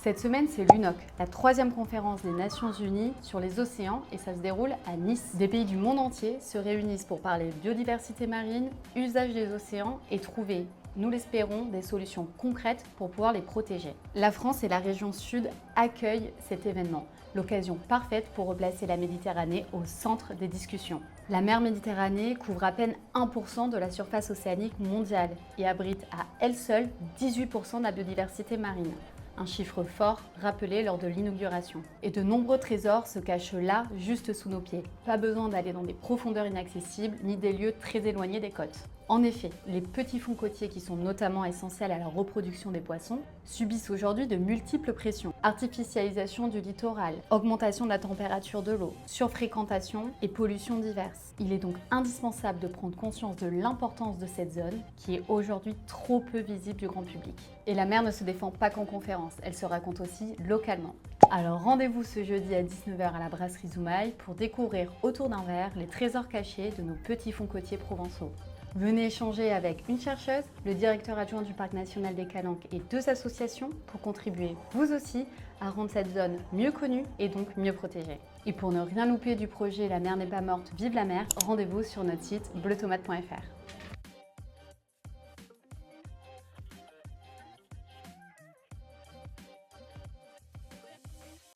Cette semaine, c'est l'UNOC, la troisième conférence des Nations Unies sur les océans, et ça se déroule à Nice. Des pays du monde entier se réunissent pour parler biodiversité marine, usage des océans et trouver, nous l'espérons, des solutions concrètes pour pouvoir les protéger. La France et la région sud accueillent cet événement, l'occasion parfaite pour replacer la Méditerranée au centre des discussions. La mer Méditerranée couvre à peine 1% de la surface océanique mondiale et abrite à elle seule 18% de la biodiversité marine. Un chiffre fort rappelé lors de l'inauguration. Et de nombreux trésors se cachent là, juste sous nos pieds. Pas besoin d'aller dans des profondeurs inaccessibles ni des lieux très éloignés des côtes. En effet, les petits fonds côtiers qui sont notamment essentiels à la reproduction des poissons subissent aujourd'hui de multiples pressions. Artificialisation du littoral, augmentation de la température de l'eau, surfréquentation et pollution diverses. Il est donc indispensable de prendre conscience de l'importance de cette zone qui est aujourd'hui trop peu visible du grand public. Et la mer ne se défend pas qu'en conférence, elle se raconte aussi localement. Alors rendez-vous ce jeudi à 19h à la brasserie Zoumaï pour découvrir autour d'un verre les trésors cachés de nos petits fonds côtiers provençaux. Venez échanger avec une chercheuse, le directeur adjoint du Parc national des Calanques et 2 associations pour contribuer, vous aussi, à rendre cette zone mieux connue et donc mieux protégée. Et pour ne rien louper du projet La mer n'est pas morte, vive la mer, rendez-vous sur notre site bleutomate.fr.